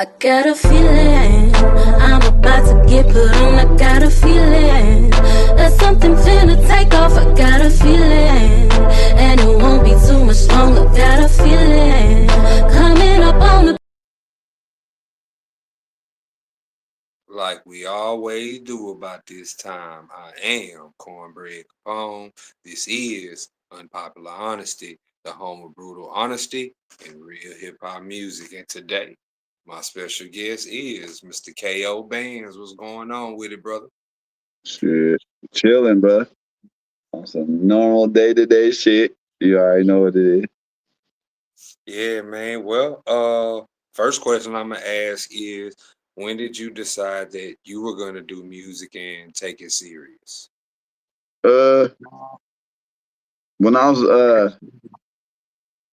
I got a feeling I'm about to get put on. I got a feeling that something finna take off. I got a feeling, and it won't be too much longer. Got a feeling coming up on the. Like we always do about this time, I am Cornbread Capone. This is Unpopular Honesty, the home of brutal honesty and real hip hop music. And today, my special guest is Mr. KO Bandz. What's going on with it, brother? Shit, chilling, bro. On some normal day-to-day shit. You already know what it is. Yeah, man. Well, first question I'm gonna ask is, when did you decide that you were gonna do music and take it serious? Uh, when I was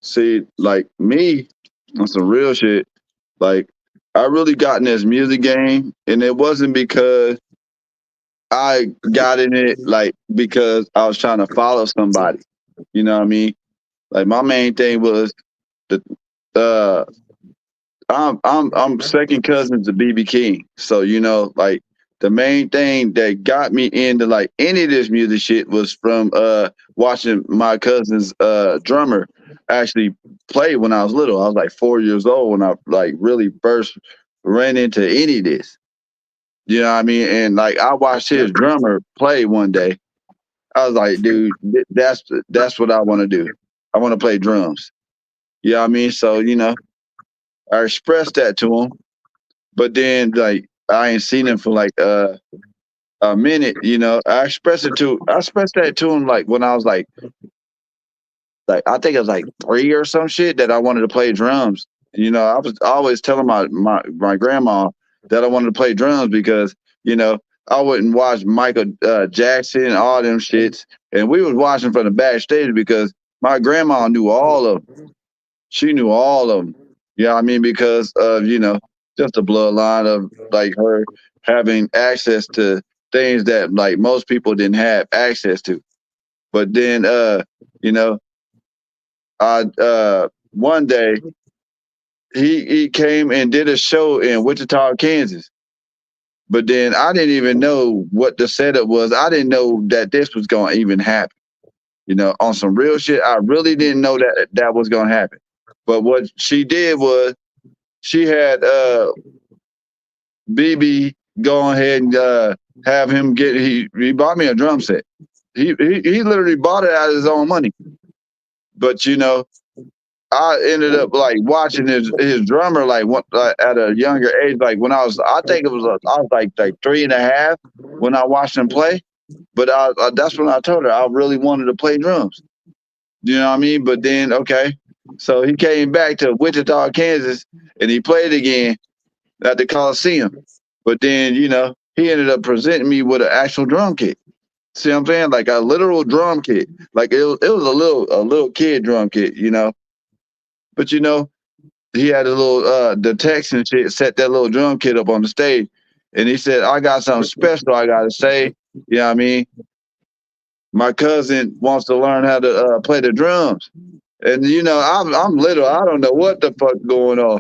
see, like me on some real shit. Like I really got in this music game, and it wasn't because I got in it like because I was trying to follow somebody. You know what I mean? Like my main thing was the uh I'm second cousin to BB King. So, like the main thing that got me into like any of this music shit was from watching my cousin's drummer actually play when I was little. I was like 4 years old when I like really first ran into any of this. You know what I mean? And like I watched his drummer play one day. I was like, dude, that's what I want to do. I want to play drums. You know what I mean? So, I expressed that to him. But then like I ain't seen him for like a minute, I expressed that to him like when I was like I think it was like 3 or some shit that I wanted to play drums. I was always telling my grandma that I wanted to play drums because, I wouldn't watch Michael Jackson, all them shits. And we was watching from the backstage because my grandma knew all of them. She knew all of them. Yeah, I mean, because of, just the bloodline of like her having access to things that like most people didn't have access to. But then, you know, I one day he came and did a show in Wichita, Kansas. But then I didn't even know what the setup was. I didn't know that this was going to even happen. On some real shit, I really didn't know that that was going to happen. But what she did was she had BB go ahead and have him get he bought me a drum set. He literally bought it out of his own money. But I ended up like watching his drummer at a younger age. Like when I think I was like 3.5 when I watched him play. But that's when I told her I really wanted to play drums. You know what I mean? But then okay, so he came back to Wichita, Kansas, and he played again at the Coliseum. But then he ended up presenting me with an actual drum kit. See what I'm saying? Like a literal drum kit. Like it was a little kid drum kit. But he had a little the Texan shit set that little drum kit up on the stage, and he said, "I got something special I gotta say." You know what I mean? My cousin wants to learn how to play the drums, and I'm little. I don't know what the fuck going on,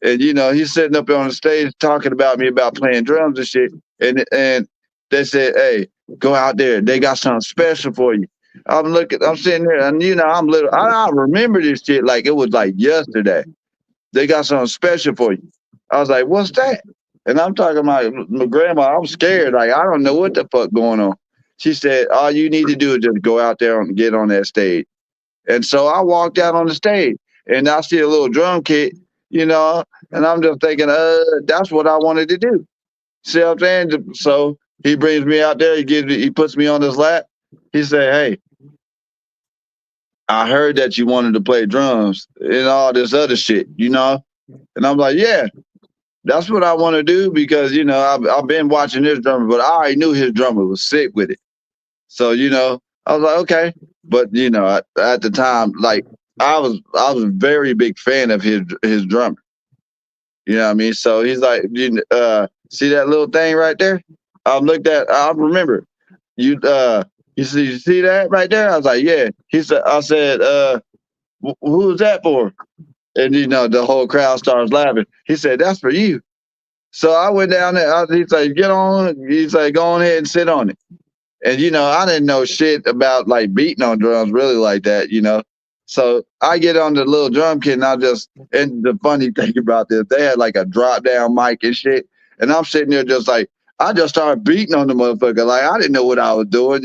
and he's sitting up on the stage talking about me about playing drums and shit, and they said, "Hey, go out there. They got something special for you." I'm sitting there, and I'm little. I remember this shit like it was like yesterday. They got something special for you. I was like, what's that? And I'm talking about my grandma. I'm scared. Like, I don't know what the fuck going on. She said, all you need to do is just go out there and get on that stage. And so I walked out on the stage and I see a little drum kit, and I'm just thinking, that's what I wanted to do. See what I'm saying? So he brings me out there. He puts me on his lap. He said, hey, I heard that you wanted to play drums and all this other shit, And I'm like, yeah, that's what I want to do because, I've been watching his drummer, but I already knew his drummer was sick with it. So, I was like, okay. But, at the time, like I was a very big fan of his drummer. You know what I mean? So he's like, see that little thing right there? I remember you see that right there? I was like, yeah. I said, who is that for? And the whole crowd starts laughing. He said, "That's for you." So I went down there. He's like, "Get on." He's like, "Go on ahead and sit on it." And I didn't know shit about like beating on drums really like that. So I get on the little drum kit and and the funny thing about this, they had like a drop down mic and shit. And I'm sitting there just like, I just started beating on the motherfucker. Like I didn't know what I was doing.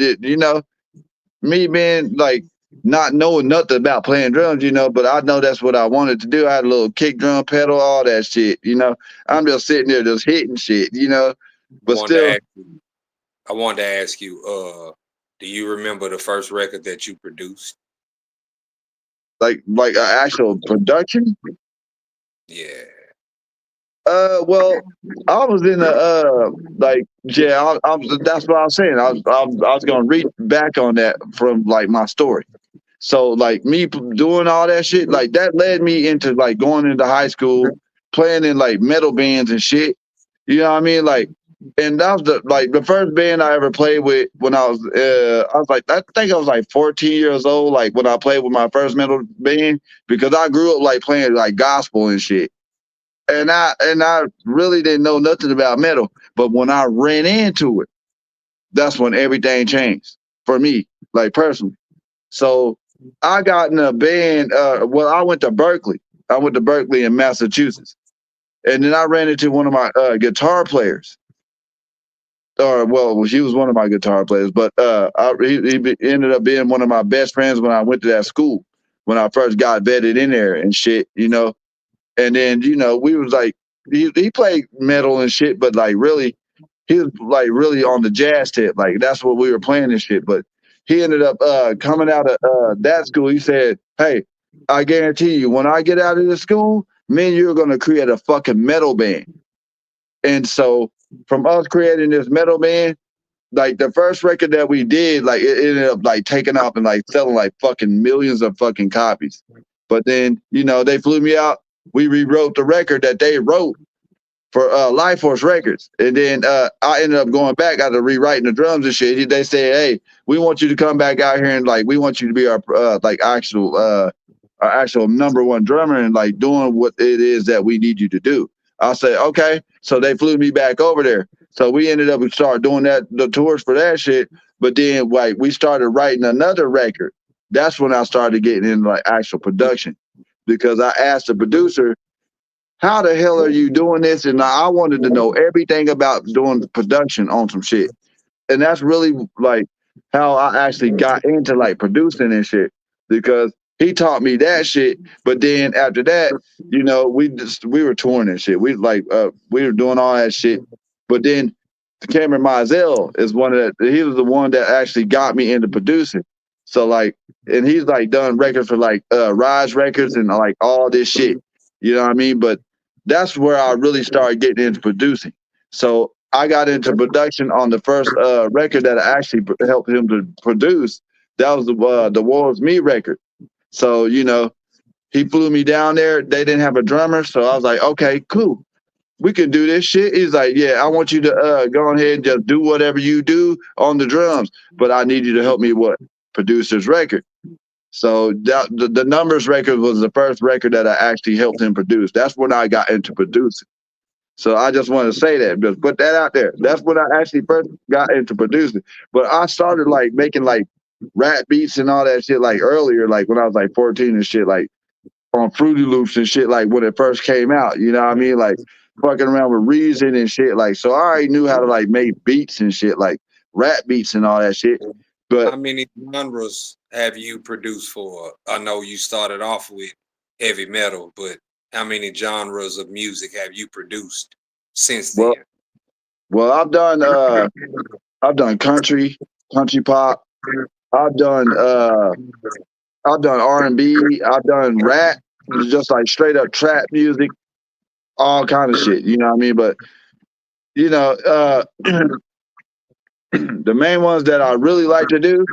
Me being like not knowing nothing about playing drums, but I know that's what I wanted to do. I had a little kick drum pedal, all that shit. I'm just sitting there just hitting shit. I But wanted to still, ask you, I wanted to ask you, do you remember the first record that you produced? like an actual production. Yeah. Well, I was in like, yeah, that's what I was saying. I was gonna read back on that from like my story. So like me doing all that shit, like that led me into like going into high school, playing in like metal bands and shit. You know what I mean? Like, and that was the first band I ever played with when I was like, I think I was like 14 years old, like when I played with my first metal band, because I grew up like playing like gospel and shit. And I really didn't know nothing about metal. But when I ran into it, that's when everything changed for me, like personally. So I got in a band. Well, I went to Berkeley. I went to Berkeley in Massachusetts, and then I ran into one of my guitar players. Or well, she was one of my guitar players, but he ended up being one of my best friends when I went to that school when I first got vetted in there and shit. And then we was like he played metal and shit, but like really he was like really on the jazz tip. Like that's what we were playing and shit. But he ended up coming out of that school. He said, "Hey, I guarantee you, when I get out of this school, me and you are gonna create a fucking metal band." And so from us creating this metal band, like the first record that we did, like it ended up like taking off and like selling like fucking millions of fucking copies. But then, they flew me out. We rewrote the record that they wrote for Life Force Records. And then I ended up going back after rewriting the drums and shit. They said, "Hey, we want you to come back out here and like we want you to be our like our actual number one drummer and like doing what it is that we need you to do." I said, "Okay." So they flew me back over there. So we ended up and started doing the tours for that shit. But then like we started writing another record. That's when I started getting into like actual production, because I asked the producer, "How the hell are you doing this?" And I wanted to know everything about doing production on some shit. And that's really like how I actually got into like producing and shit, because he taught me that shit. But then after that, we were touring and shit. We were doing all that shit. But then Cameron Mizell is he was the one that actually got me into producing. So like, and he's like done records for like Rise Records and like all this shit. You know what I mean? But that's where I really started getting into producing. So I got into production on the first record that I actually helped him to produce. That was the War's Me record. So he flew me down there. They didn't have a drummer, so I was like, "Okay, cool, we can do this shit." He's like, "Yeah, I want you to go ahead and just do whatever you do on the drums, but I need you to help me produce this record." So the Numbers record was the first record that I actually helped him produce. That's when I got into producing. So I just want to say that, just put that out there. That's when I actually first got into producing. But I started like making like rap beats and all that shit like earlier, like when I was like 14 and shit, like on Fruity Loops and shit, like when it first came out. You know what I mean? Like fucking around with Reason and shit. Like, so I already knew how to like make beats and shit, like rap beats and all that shit. But How many genres have you produced for? I know you started off with heavy metal, but how many genres of music have you produced since then? well, well, I've done country pop. I've done I've done R&B. I've done rap, just like straight up trap music, all kind of shit. You know what I mean? But you know, the main ones that I really like to do,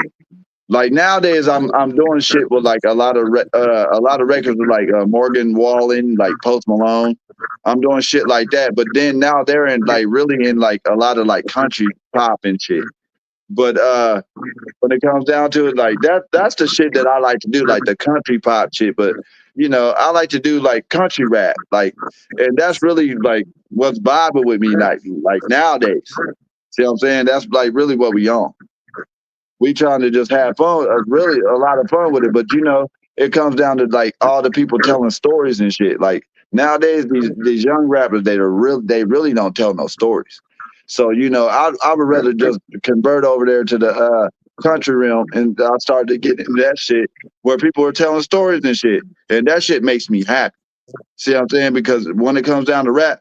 like nowadays, I'm doing shit with like a lot of records with like Morgan Wallen, like Post Malone. I'm doing shit like that. But then now they're in like really in like a lot of like country pop and shit. But when it comes down to it, like that's the shit that I like to do, like the country pop shit. But I like to do like country rap, like, and that's really like what's vibing with me, like nowadays. See what I'm saying? That's like really what we on. We trying to just have fun, really a lot of fun with it. But it comes down to like all the people telling stories and shit. Like nowadays, these young rappers, they really don't tell no stories. So I would rather just convert over there to the country realm, and I started to get into that shit where people are telling stories and shit, and that shit makes me happy. See what I'm saying? Because when it comes down to rap,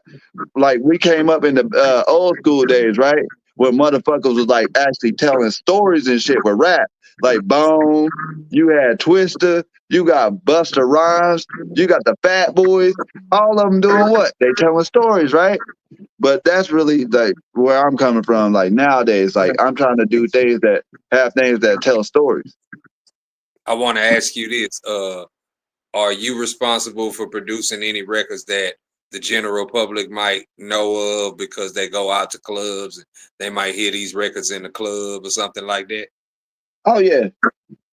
like we came up in the old school days, right? Where motherfuckers was like actually telling stories and shit with rap. Like Bone, you had Twister, you got Buster Rhymes, you got the Fat Boys, all of them doing what? They telling stories, right? But that's really like where I'm coming from. Like nowadays, like I'm trying to do things that have things that tell stories. I want to ask you this: are you responsible for producing any records that the general public might know of because they go out to clubs and they might hear these records in the club or something like that? Oh yeah.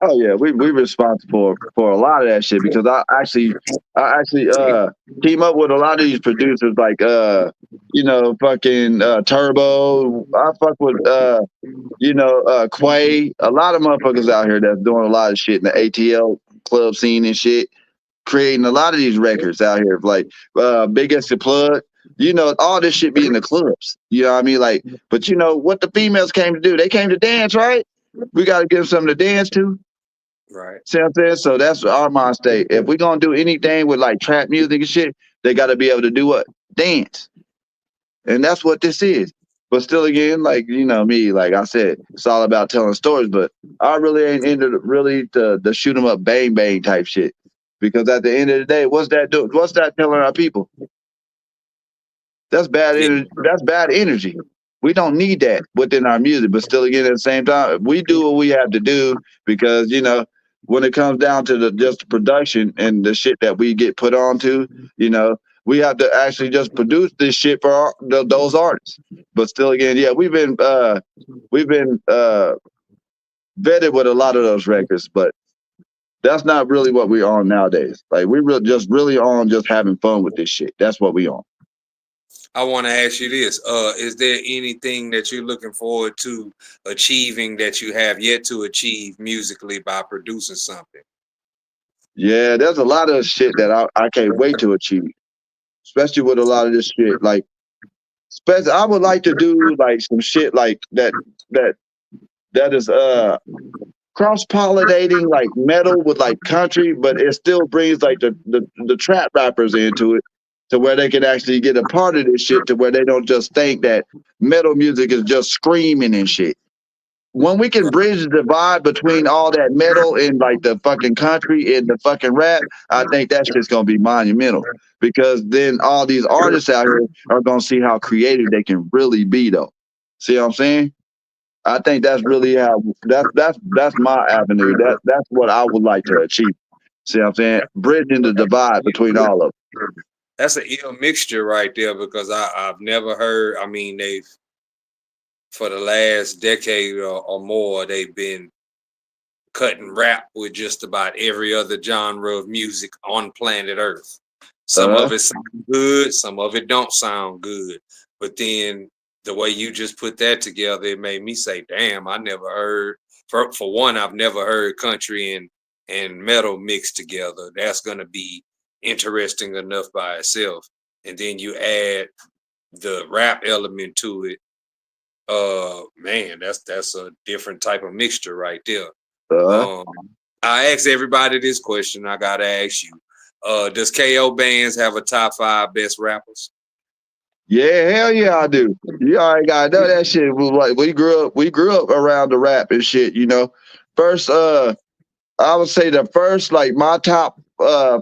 Oh yeah, we responsible for a lot of that shit because I actually team up with a lot of these producers like fucking Turbo. I fuck with Quay. A lot of motherfuckers out here that's doing a lot of shit in the ATL club scene and shit, creating a lot of these records out here. Like Big S the Plug. All this shit be in the clubs. You know what I mean? Like, but what the females came to do? They came to dance, right? We got to give them something to dance to. Right. See what I'm saying? So that's our mind state. If we're gonna do anything with like trap music and shit, they gotta be able to do what? Dance. And that's what this is. But still again, like me, like I said, it's all about telling stories, but I really ain't into really the shoot 'em up bang bang type shit. Because at the end of the day, what's that do? What's that telling our people? That's bad Yeah. energy. That's bad energy. We don't need that within our music, but still again at the same time, we do what we have to do because when it comes down to just the production and the shit that we get put onto, we have to actually just produce this shit for those artists. But still again, yeah, we've been vetted with a lot of those records, but that's not really what we're on nowadays. Like just really on just having fun with this shit. That's what we on. I want to ask you this: is there anything that you're looking forward to achieving that you have yet to achieve musically by producing something? Yeah, there's a lot of shit that I can't wait to achieve, especially with a lot of this shit. Like, especially I would like to do like some shit like that is cross pollinating like metal with like country, but it still brings like the trap rappers into it to where they can actually get a part of this shit to where they don't just think that metal music is just screaming and shit. When we can bridge the divide between all that metal and like the fucking country and the fucking rap, I think that shit's gonna be monumental. Because then all these artists out here are gonna see how creative they can really be though. See what I'm saying? I think that's really how that's my avenue. That's what I would like to achieve. See what I'm saying? Bridging the divide between all of them. That's an ill mixture right there because I've never heard. I mean, they've for the last decade or more, they've been cutting rap with just about every other genre of music on planet Earth. Some of it sounds good, some of it don't sound good. But then the way you just put that together, it made me say, damn, I never heard for one, I've never heard country and metal mixed together. That's gonna be interesting enough by itself. And then you add the rap element to it. Man, that's a different type of mixture right there. I ask everybody this question. I gotta ask you: does KO Bandz have a top 5 best rappers? Yeah, hell yeah, I do. You already gotta know that shit. Like we grew up around the rap and shit. First, I would say the first, like my top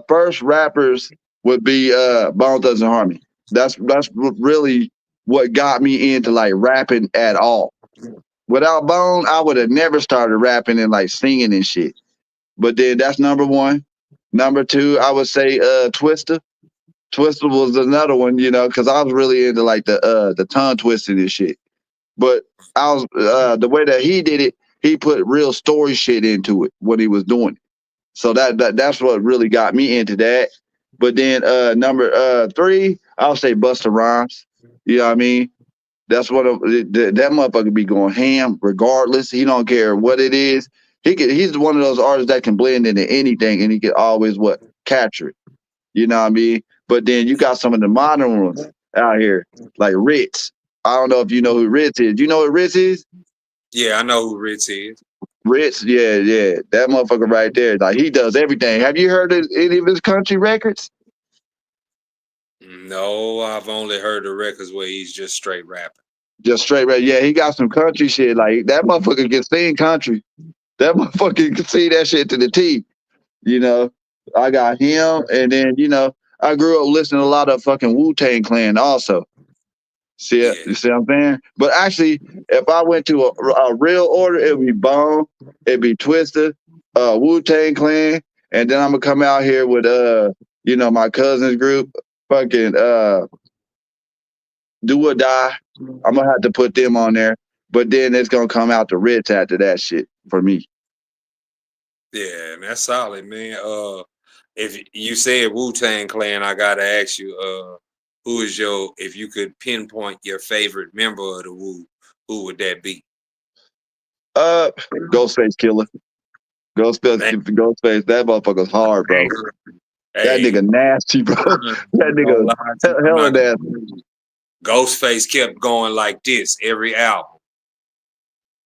first rappers would be Bone Thugs-n-Harmony. That's really what got me into like rapping at all. Without Bone, I would have never started rapping and like singing and shit. But then that's number one. Number two, I would say Twista. Twista was another one, because I was really into like the tongue twisting and shit. But I was the way that he did it, he put real story shit into it when he was doing it. So that's what really got me into that. But then number 3, I'll say Busta Rhymes. You know what I mean? That's what that motherfucker be going ham regardless. He don't care what it is. He's one of those artists that can blend into anything and he can always what capture it. You know what I mean? But then you got some of the modern ones out here, like Ritz. I don't know if you know who Ritz is. You know what Ritz is? Yeah, I know who Ritz is. Ritz, yeah. That motherfucker right there. Like he does everything. Have you heard of any of his country records? No, I've only heard the records where he's just straight rapping. Just straight rap. Yeah, he got some country shit. Like that motherfucker can sing country. That motherfucker can see that shit to the T. You know, I got him, and then I grew up listening to a lot of fucking Wu-Tang Clan also. Yeah, You see what I'm saying? But actually, if I went to a real order, it'd be Bone, it'd be Twister, Wu-Tang Clan, and then I'm gonna come out here with my cousin's group, fucking Do or Die. I'm gonna have to put them on there, but then it's gonna come out the Ritz after that shit for me. yeah, and that's solid, man. If you said Wu-Tang Clan, I gotta ask you, who is if you could pinpoint your favorite member of the Wu, who would that be? Ghostface Killer. Ghostface, that motherfucker's hard, bro. That Hey, nigga nasty, bro. That nigga hella nasty. Ghostface kept going like this every album.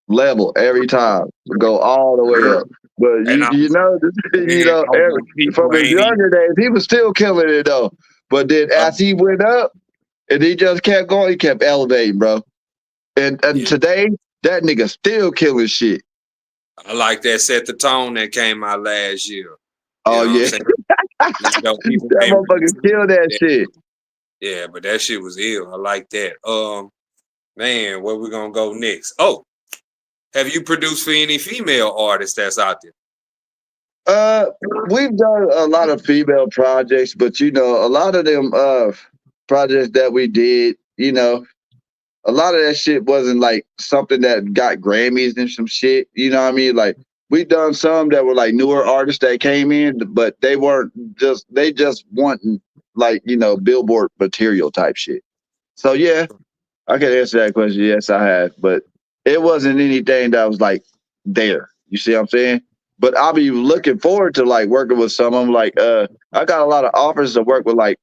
Level every time, go all the way up. But And I'm from his younger days, he was still killing it though. But then as he went up, and he just kept going, he kept elevating, bro. And today, that nigga still killing shit. I like that Set the Tone that came out last year. Oh yeah, that motherfucker killed that shit. Yeah, but that shit was ill. I like that. Man, where we gonna go next? Oh, have you produced for any female artists that's out there? We've done a lot of female projects, but a lot of them projects that we did, a lot of that shit wasn't like something that got Grammys and some shit. You know what I mean? Like we done some that were like newer artists that came in, but they just wanting like, Billboard material type shit. So yeah, I can answer that question. Yes, I have, but it wasn't anything that was like there. You see what I'm saying? But I'll be looking forward to like working with some of them. Like I got a lot of offers to work with like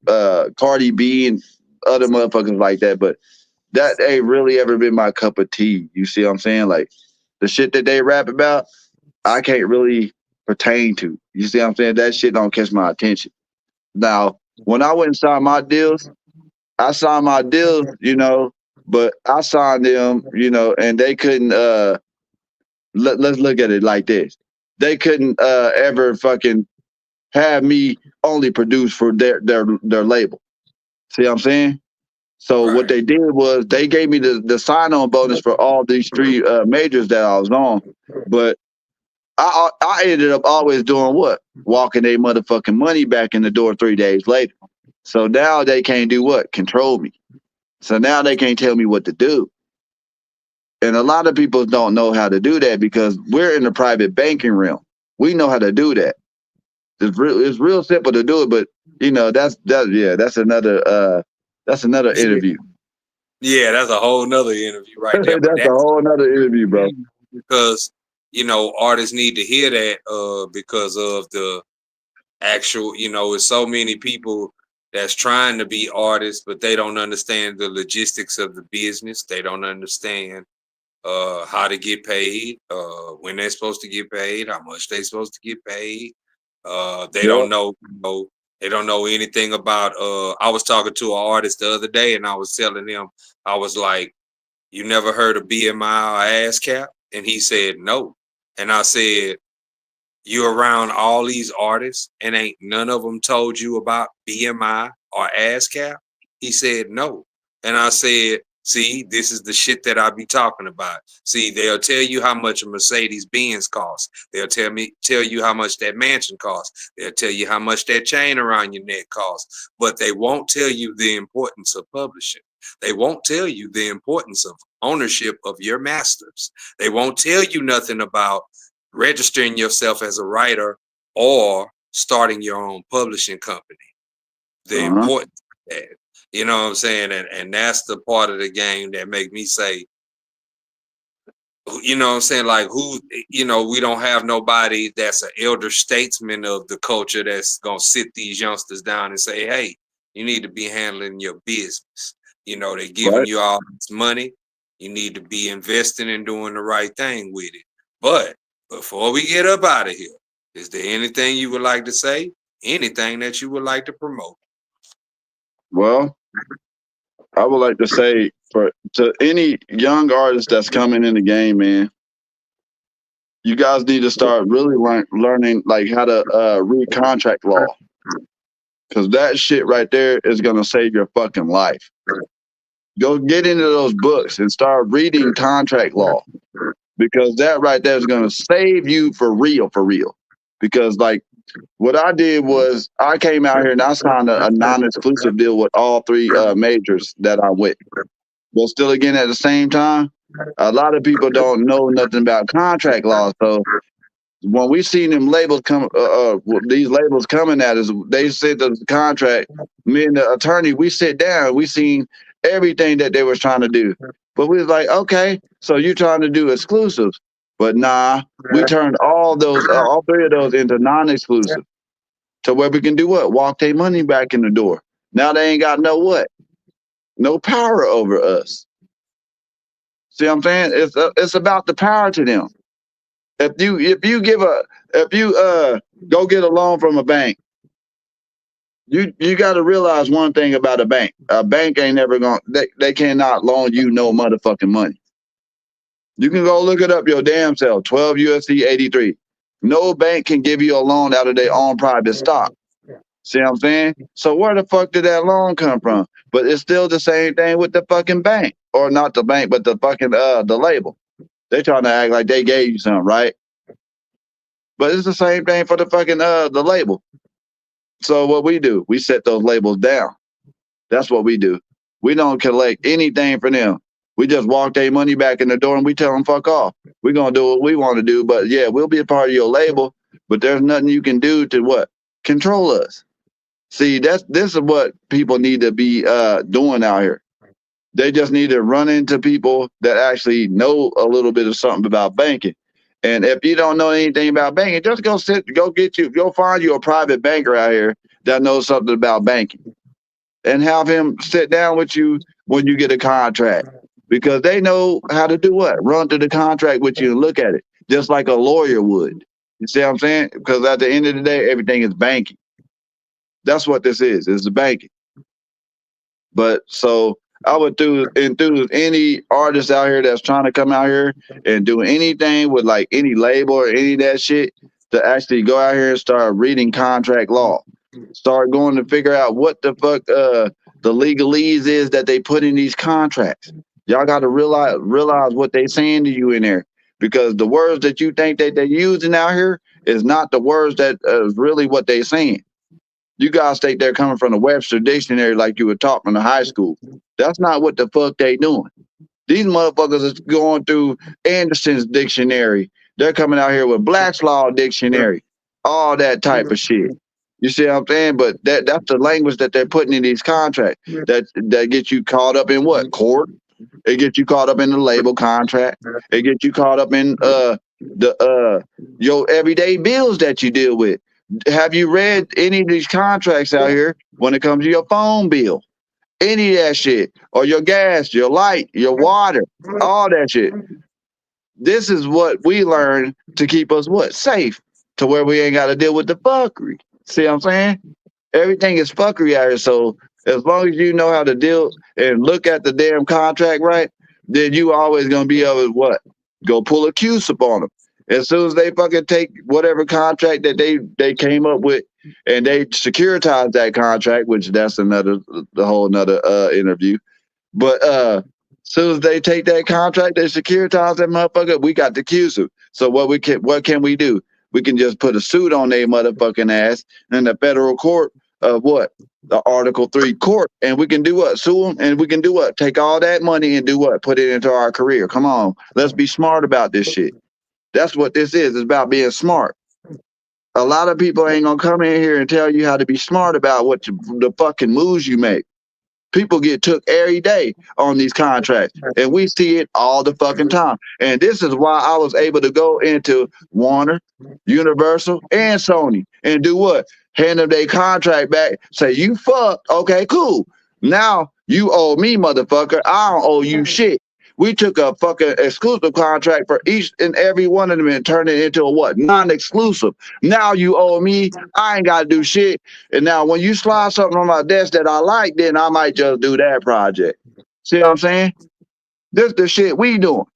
Cardi B and other motherfuckers like that, but that ain't really ever been my cup of tea. You see what I'm saying? Like the shit that they rap about, I can't really pertain to. You see what I'm saying? That shit don't catch my attention. Now, when I went and signed my deals, but I signed them, and they couldn't let's look at it like this. They couldn't ever fucking have me only produce for their label. See what I'm saying? So what they did was they gave me the sign-on bonus for all these 3 majors that I was on, but I ended up always doing what? Walking their motherfucking money back in the door 3 days later. So now they can't do what? Control me. So now they can't tell me what to do. And a lot of people don't know how to do that because we're in the private banking realm. We know how to do that. It's real simple to do it, but that's another interview. Yeah, that's a whole nother interview right there. That's a whole nother interview, bro. Because artists need to hear that because of the actual, it's so many people that's trying to be artists, but they don't understand the logistics of the business. They don't understand how to get paid, when they're supposed to get paid, how much they're supposed to get paid. They don't know, they don't know anything about. I was talking to an artist the other day, and I was telling him, I was like, "You never heard of BMI or ASCAP?" And he said, "No." And I said, "You're around all these artists, and ain't none of them told you about BMI or ASCAP?" He said, "No." And I said, "See, this is the shit that I be talking about. See, they'll tell you how much a Mercedes Benz costs. They'll tell you how much that mansion costs. They'll tell you how much that chain around your neck costs. But they won't tell you the importance of publishing. They won't tell you the importance of ownership of your masters. They won't tell you nothing about registering yourself as a writer or starting your own publishing company. The Uh-huh. importance of that. You know what I'm saying? And that's the part of the game that make me say, you know what I'm saying? Like who, we don't have nobody that's an elder statesman of the culture that's gonna sit these youngsters down and say, hey, you need to be handling your business. They're giving Right. you all this money. You need to be investing and doing the right thing with it. But before we get up out of here, is there anything you would like to say? Anything that you would like to promote? Well, I would like to say to any young artist that's coming in the game, man, you guys need to start really learning like how to read contract law, because that shit right there is gonna save your fucking life. Go get into those books and start reading contract law, because that right there is gonna save you for real, for real. Because like what I did was I came out here and I signed a non-exclusive deal with all three majors that I went. But still, again, at the same time, a lot of people don't know nothing about contract law. So when we seen them labels come, these labels coming at us, they said the contract. Me and the attorney, we sit down, we seen everything that they was trying to do, but we was like, okay, so you trying to do exclusives, but nah, we turned all three of those into non-exclusive, to where we can do what? Walk their money back in the door. Now they ain't got no power over us. See what I'm saying? It's about the power to them. If you go get a loan from a bank, you got to realize one thing about a bank. A bank ain't never going. They cannot loan you no motherfucking money. You can go look it up your damn self. 12 USC 83. No bank can give you a loan out of their own private stock. See what I'm saying? So where the fuck did that loan come from? But it's still the same thing with the fucking bank, or not the bank, but the fucking the label. They trying to act like they gave you something, right? But it's the same thing for the fucking the label. So what we do, we set those labels down. That's what we do. We don't collect anything from them. We just walk their money back in the door and we tell them fuck off. We're gonna do what we want to do, but yeah, we'll be a part of your label. But there's nothing you can do to what? Control us. See, this is what people need to be doing out here. They just need to run into people that actually know a little bit of something about banking. And if you don't know anything about banking, just go find you a private banker out here that knows something about banking, and have him sit down with you when you get a contract, because they know how to do what? Run through the contract with you and look at it just like a lawyer would. You see what I'm saying? Because at the end of the day, everything is banking. That's what this is. It's the banking. But so I would enthuse any artist out here that's trying to come out here and do anything with like any label or any of that shit, to actually go out here and start reading contract law. Start going to figure out what the fuck the legalese is that they put in these contracts. Y'all got to realize what they saying to you in there, because the words that you think that they're using out here is not the words that is really what they saying. You guys think they're coming from the Webster dictionary like you were taught from the high school. That's not what the fuck they doing. These motherfuckers is going through Anderson's dictionary. They're coming out here with Black's Law dictionary, all that type of shit. You see what I'm saying? But that's the language that they're putting in these contracts that gets you caught up in what? Court. It gets you caught up in the label contract. It gets you caught up in your everyday bills that you deal with. Have you read any of these contracts out here when it comes to your phone bill? Any of that shit, or your gas, your light, your water, all that shit. This is what we learn to keep us what? Safe, to where we ain't got to deal with the fuckery. See what I'm saying? Everything is fuckery out here. So as long as you know how to deal and look at the damn contract right, then you always gonna be able to what? Go pull a Q-sip on them. As soon as they fucking take whatever contract that they came up with and they securitize that contract, which that's the whole another interview. But as soon as they take that contract, they securitize that motherfucker. We got the Q-sip. So what can we do? We can just put a suit on their motherfucking ass in the federal court of what? The Article 3 court. And we can do what? Sue them, and we can do what? Take all that money and do what? Put it into our career. Come on. Let's be smart about this shit. That's what this is. It's about being smart. A lot of people ain't gonna come in here and tell you how to be smart about the fucking moves you make. People get took every day on these contracts, and we see it all the fucking time. And this is why I was able to go into Warner, Universal, and Sony and do what? Hand them their contract back, say, you fucked, okay, cool. Now you owe me, motherfucker. I don't owe you shit. We took a fucking exclusive contract for each and every one of them and turned it into a what? Non-exclusive. Now you owe me. I ain't got to do shit. And now when you slide something on my desk that I like, then I might just do that project. See what I'm saying? This the shit we doing.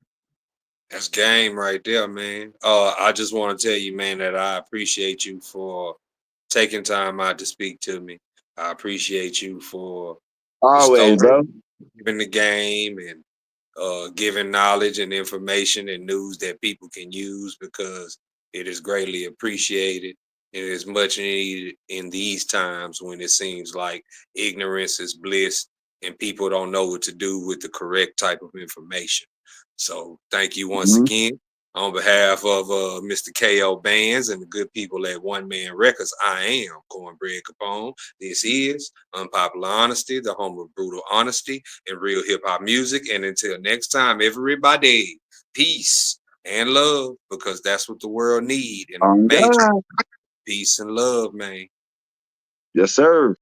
That's game right there, man. I just want to tell you, man, that I appreciate you for taking time out to speak to me. I appreciate you for the Always, story, bro. giving the game, and giving knowledge and information and news that people can use, because it is greatly appreciated and is much needed in these times when it seems like ignorance is bliss and people don't know what to do with the correct type of information. So thank you once Mhm. again. On behalf of Mr. KO Bandz and the good people at One Man Records, I am Cornbread Capone. This is Unpopular Honesty, the home of brutal honesty and real hip hop music. And until next time, everybody, peace and love, because that's what the world need in a major God. peace and love, man. Yes, sir.